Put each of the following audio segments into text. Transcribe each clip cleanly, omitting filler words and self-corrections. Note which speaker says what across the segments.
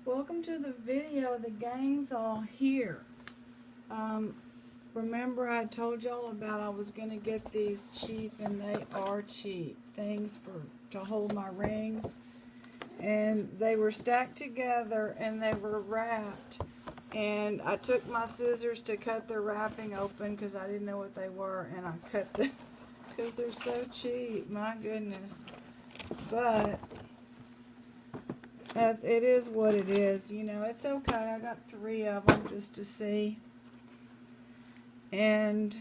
Speaker 1: Welcome to the video. The gang's all here. Remember I told y'all about I was going to get these cheap, and they are cheap, things to hold my rings. And they were stacked together and they were wrapped. And I took my scissors to cut the wrapping open because I didn't know what they were. And I cut them because they're so cheap. My goodness. But it is what it is. You know, it's okay. I got 3 of them just to see. And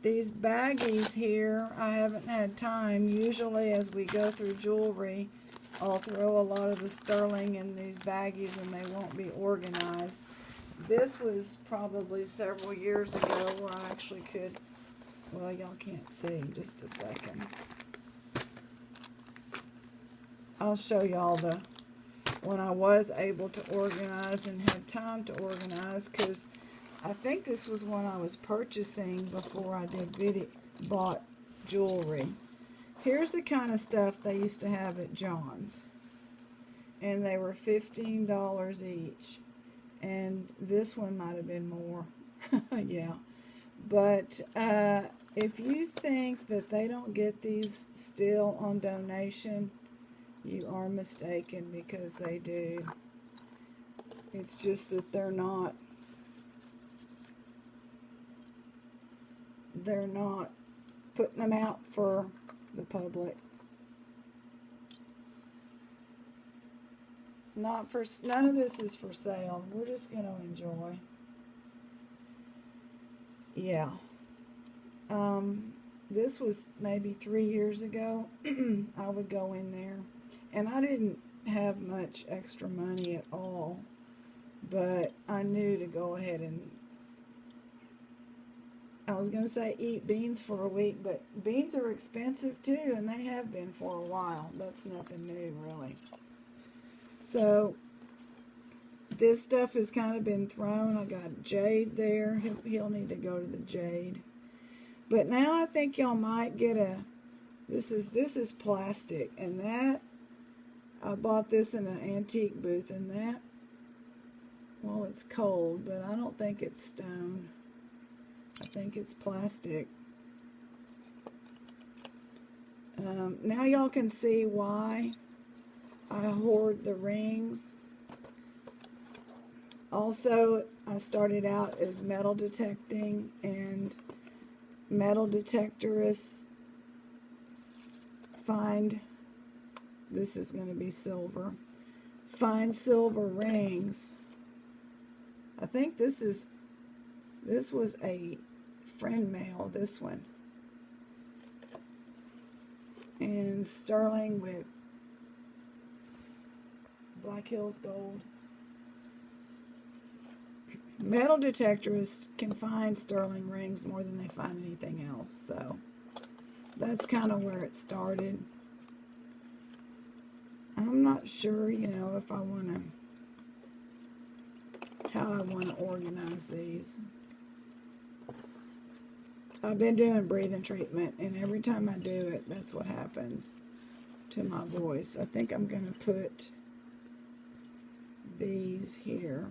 Speaker 1: these baggies here, I haven't had time. Usually as we go through jewelry, I'll throw a lot of the sterling in these baggies and they won't be organized. This was probably several years ago where I actually could, well, y'all can't see, just a second. I'll show y'all when I was able to organize and had time to organize, because I think this was when I was purchasing before I bought jewelry. Here's the kind of stuff they used to have at John's. And they were $15 each. And this one might have been more. Yeah. But if you think that they don't get these still on donation, you are mistaken, because they do. It's just that they're not putting them out for the public. None of this is for sale. We're just going to enjoy. Yeah. This was maybe 3 years ago. I would go in there, and I didn't have much extra money at all, but I knew to go ahead and, I was going to say eat beans for a week, but beans are expensive too, and they have been for a while. That's nothing new, really. So this stuff has kind of been thrown. I got jade there. He'll need to go to the jade. But now I think y'all might get this is plastic, and that, I bought this in an antique booth, and that, well, it's cold, but I don't think it's stone. I think it's plastic. Now y'all can see why I hoard the rings. Also, I started out as metal detecting, and metal detectorists find, this is going to be silver, find silver rings. I think this was a friend mail, this one. And sterling with Black Hills gold. Metal detectorists can find sterling rings more than they find anything else. So that's kind of where it started. I'm not sure, you know, if I want to, how I want to organize these. I've been doing breathing treatment, and every time I do it, that's what happens to my voice. I think I'm going to put these here.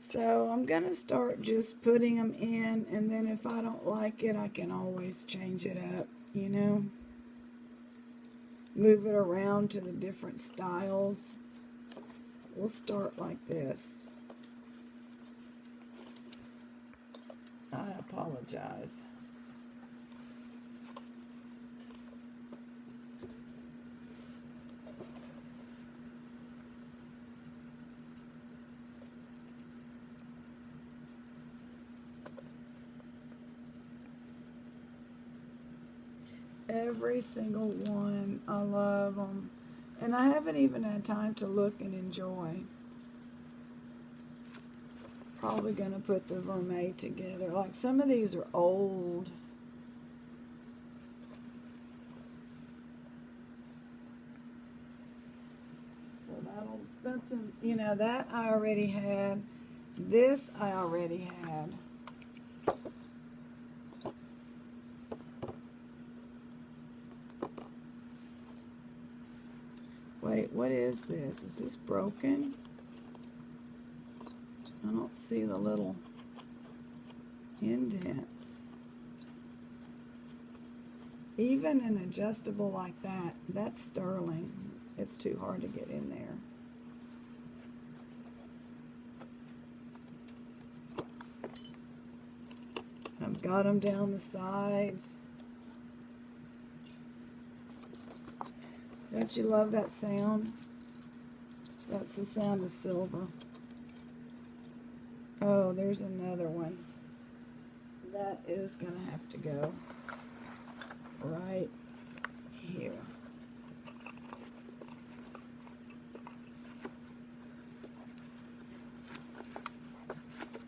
Speaker 1: So I'm going to start just putting them in, and then if I don't like it, I can always change it up, you know. Move it around to the different styles. We'll start like this. I apologize. Every single one. I love them. And I haven't even had time to look and enjoy. Probably going to put the vermeil together. Like, some of these are old. that's a, you know, that I already had. This I already had. Wait, what is this? Is this broken? I don't see the little indents. Even an adjustable like that, that's sterling. It's too hard to get in there. I've got them down the sides. Don't you love that sound? That's the sound of silver. Oh, there's another one. That is going to have to go right here.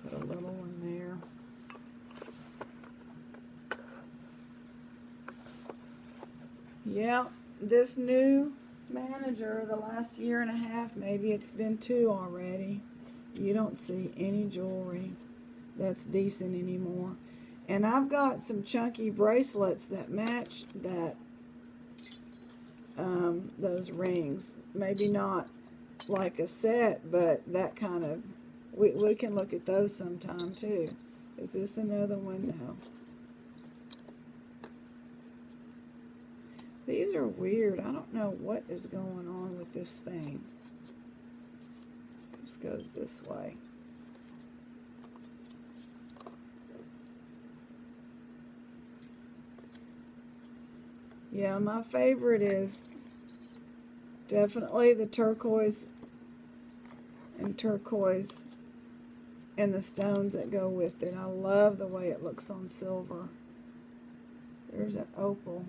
Speaker 1: Put a little one there. Yeah, this new manager, the last year and a half, maybe it's been 2 already. You don't see any jewelry that's decent anymore. And I've got some chunky bracelets that match that those rings. Maybe not like a set, but that kind of, we can look at those sometime too. Is this another one? No. These are weird. I don't know what is going on with this thing. This goes this way. Yeah, my favorite is definitely the turquoise and the stones that go with it. I love the way it looks on silver. There's an opal.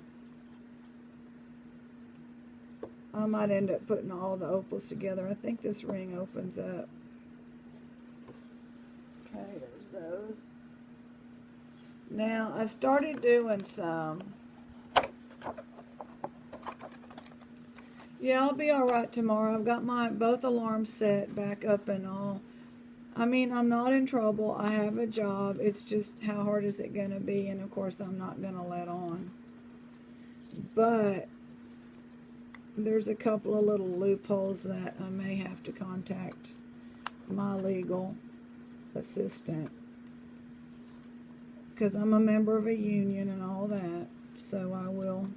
Speaker 1: I might end up putting all the opals together. I think this ring opens up. Okay, there's those. Now, I started doing some. Yeah, I'll be all right tomorrow. I've got my both alarms set back up and all. I mean, I'm not in trouble. I have a job. It's just how hard is it going to be? And, of course, I'm not going to let on. But there's a couple of little loopholes that I may have to contact my legal assistant, because I'm a member of a union and all that. So I will,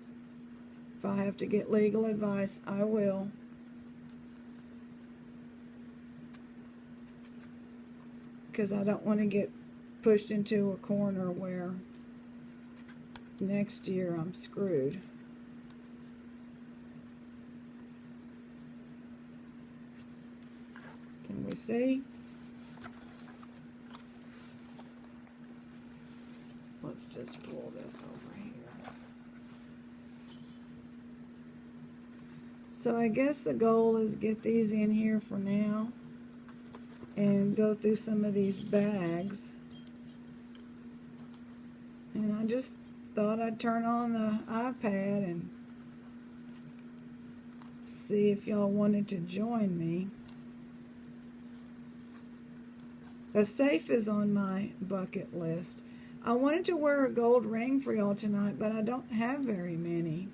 Speaker 1: if I have to get legal advice, I will. Because I don't want to get pushed into a corner where next year I'm screwed. Can we see? Let's just pull this over here. So I guess the goal is get these in here for now and go through some of these bags. And I just thought I'd turn on the iPad and see if y'all wanted to join me. A safe is on my bucket list. I wanted to wear a gold ring for y'all tonight, but I don't have very many.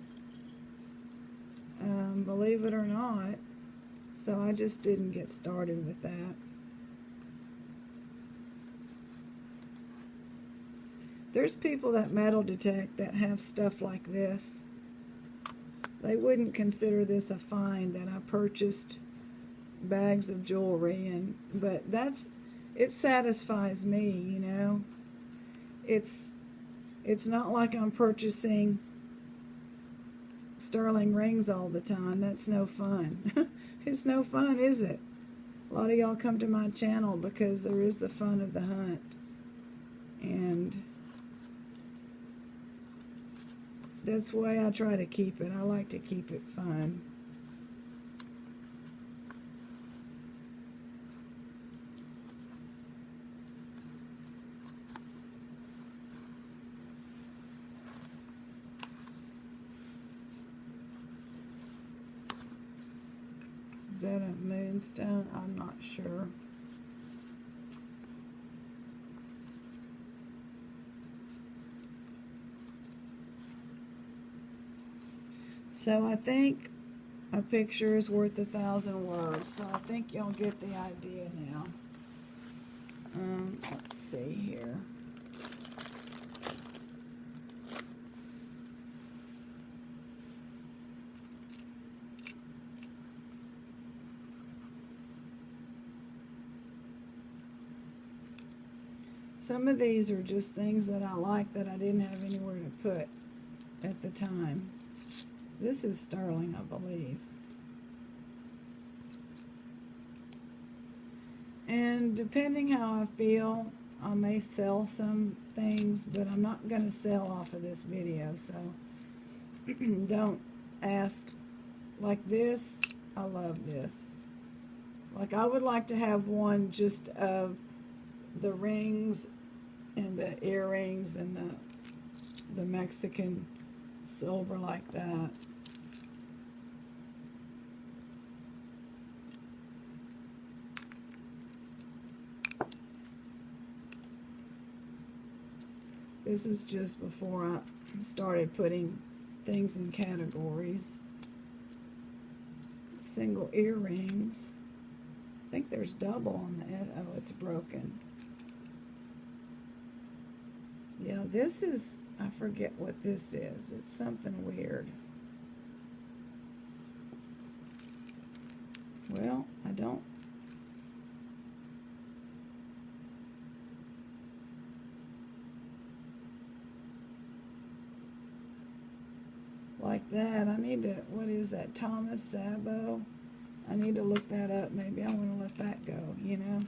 Speaker 1: Believe it or not. So I just didn't get started with that. There's people that metal detect that have stuff like this. They wouldn't consider this a find that I purchased bags of jewelry, but it satisfies me, you know. It's not like I'm purchasing sterling rings all the time. That's no fun. It's no fun, is it? A lot of y'all come to my channel because there is the fun of the hunt. And that's the way I try to keep it. I like to keep it fun. Is that a moonstone? I'm not sure. So I think a picture is worth 1,000 words. So I think y'all get the idea now. Let's see here. Some of these are just things that I like that I didn't have anywhere to put at the time. This is sterling, I believe. And depending how I feel, I may sell some things, but I'm not going to sell off of this video, so don't ask. Like this, I love this. Like, I would like to have one just of the rings and the earrings and the Mexican silver like that. This is just before I started putting things in categories. Single earrings. I think there's double on the, oh, it's broken. Yeah, this is, I forget what this is. It's something weird. Well, I don't. Like that. I need to, what is that? Thomas Sabo? I need to look that up. Maybe I want to let that go, you know?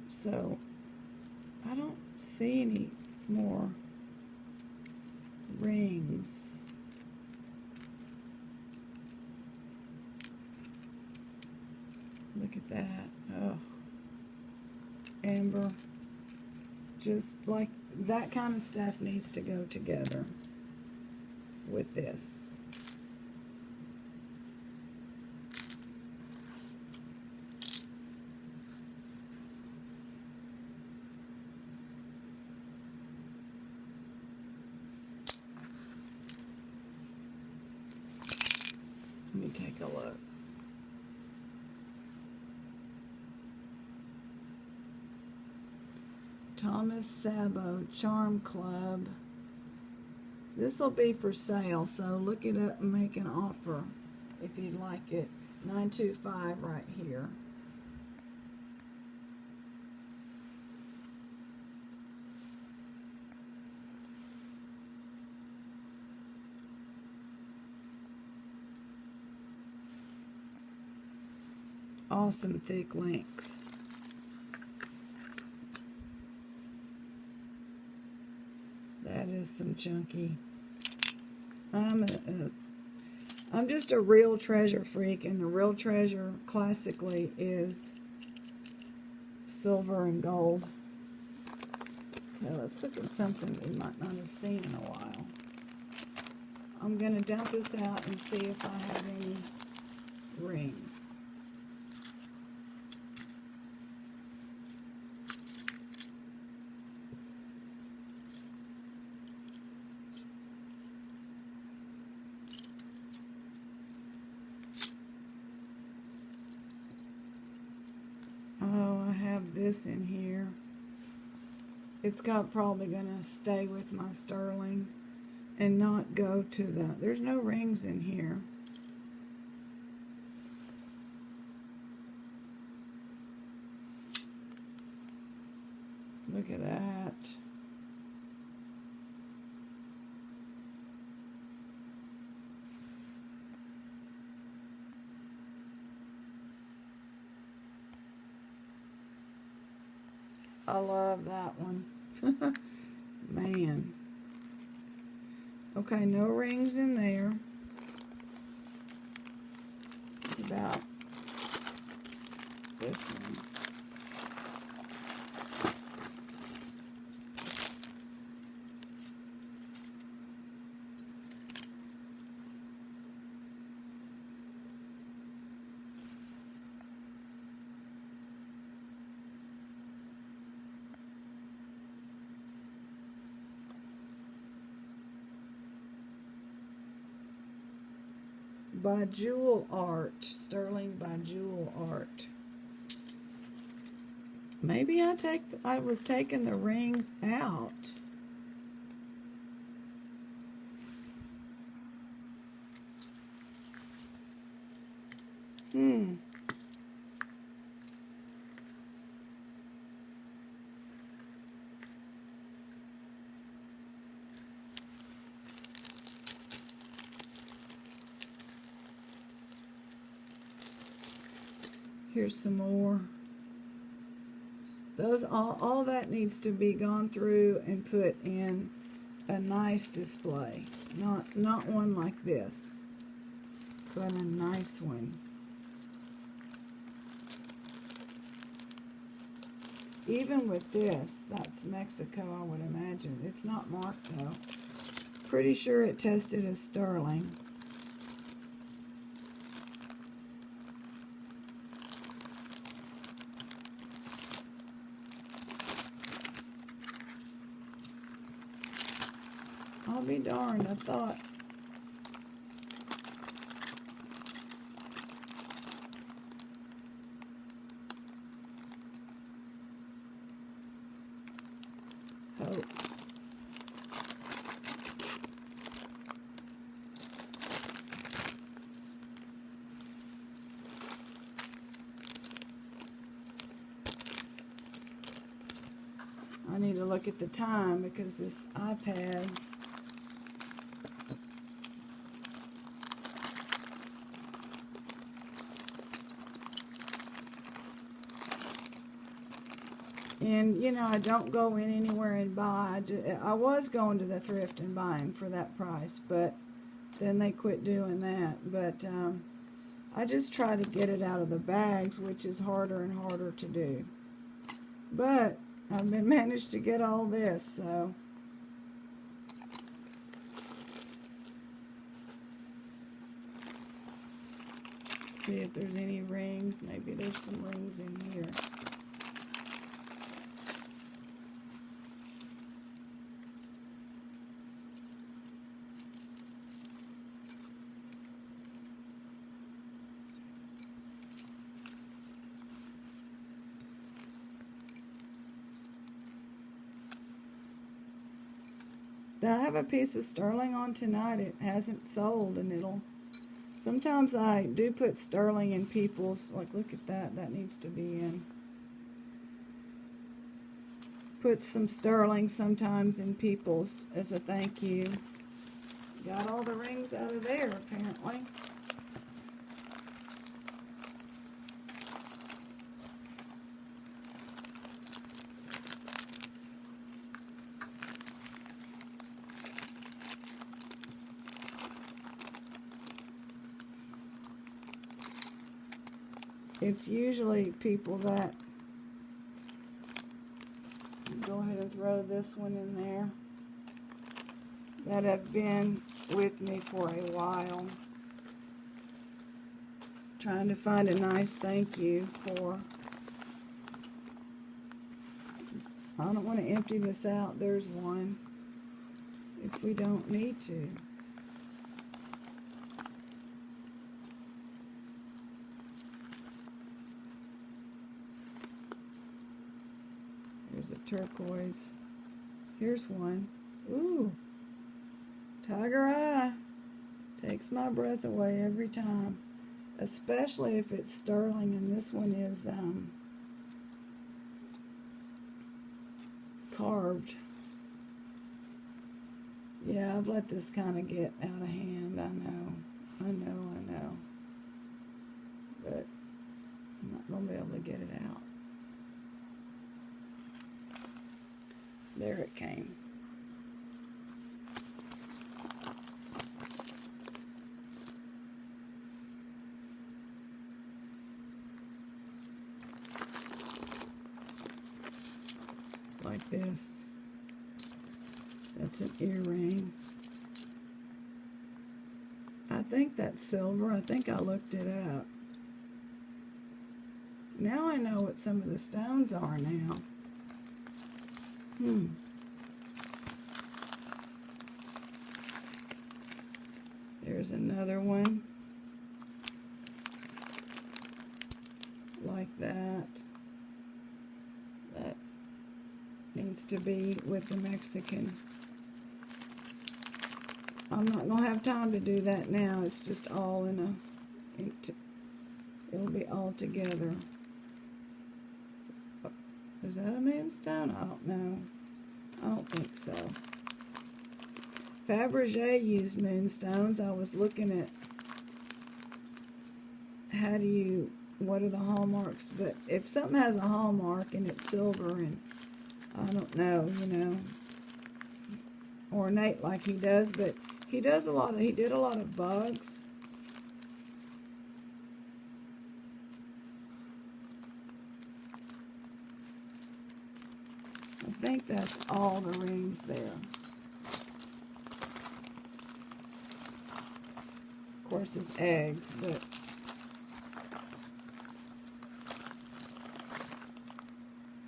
Speaker 1: So, I don't see any more rings. Look at that. Oh. Amber. Just like that kind of stuff needs to go together with this. Let me take a look. Thomas Sabo Charm Club. This will be for sale, so look it up and make an offer if you'd like it. 925 right here. Awesome thick links. That is some chunky. I'm just a real treasure freak, and the real treasure classically is silver and gold. Okay, let's look at something we might not have seen in a while. I'm going to dump this out and see if I have any rings. Oh, I have this in here. It's probably going to stay with my sterling and not go to the... There's no rings in here. Look at that. I love that one. Man. Okay, no rings in there. What about this one? by Jewel Art. Sterling by Jewel Art. Maybe I was taking the rings out. Here's some more. Those all that needs to be gone through and put in a nice display. Not one like this, but a nice one. Even with this, that's Mexico, I would imagine. It's not marked though. Pretty sure it tested as sterling. I'll be darned, I thought. Hope. I need to look at the time because this iPad and, you know, I don't go in anywhere and buy. I was going to the thrift and buying for that price, but then they quit doing that. But I just try to get it out of the bags, which is harder and harder to do. But I've been managed to get all this, so. See if there's any rings. Maybe there's some rings in here. I have a piece of sterling on tonight. It hasn't sold, and it'll. Sometimes I do put sterling in people's. Like, look at that. That needs to be in. Put some sterling sometimes in people's as a thank you. Got all the rings out of there, apparently. It's usually people that, go ahead and throw this one in there, that have been with me for a while, trying to find a nice thank you for. I don't want to empty this out. There's one, if we don't need to. There's a turquoise. Here's one. Ooh. Tiger eye. Takes my breath away every time. Especially if it's sterling, and this one is carved. Yeah, I've let this kind of get out of hand. I know. But I'm not going to be able to get it out. There it came. Like this. That's an earring. I think that's silver. I think I looked it up. Now I know what some of the stones are now. There's another one. like that. That needs to be with the Mexican. I'm not going to have time to do that now. It's just all it'll be all together. Is that a moonstone? I don't know. I don't think so. Fabergé used moonstones. I was looking at what are the hallmarks, but if something has a hallmark and it's silver and I don't know, ornate like he does, but he did a lot of bugs. I think that's all the rings there. Of course, it's eggs, but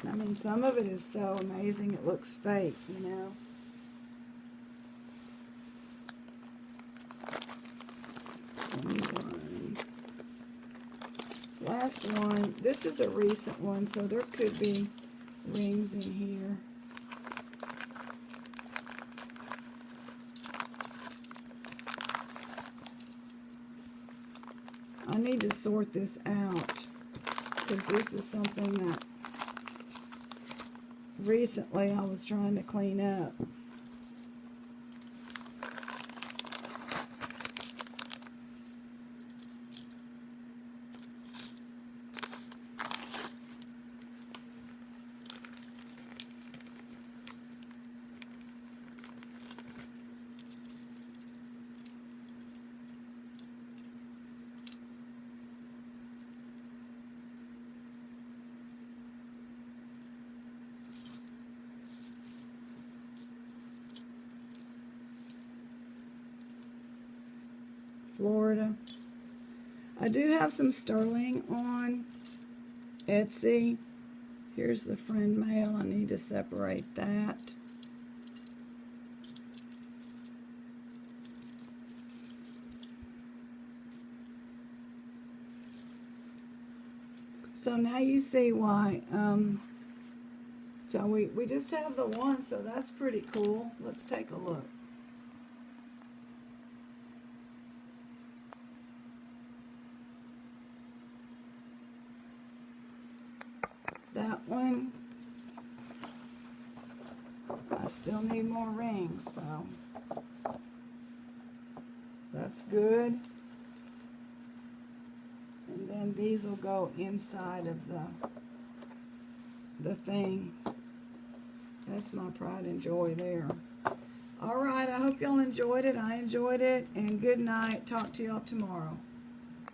Speaker 1: I mean, some of it is so amazing it looks fake, 21. Last one. This is a recent one, so there could be rings in here. I need to sort this out because this is something that recently I was trying to clean up. Florida. I do have some sterling on Etsy. Here's the friend mail. I need to separate that. So now you see why. So we just have the one, so that's pretty cool. Let's take a look. That one, I still need more rings, so that's good. And then these will go inside of the thing. That's my pride and joy there. All right, I hope y'all enjoyed it. I enjoyed it, and good night. Talk to y'all tomorrow.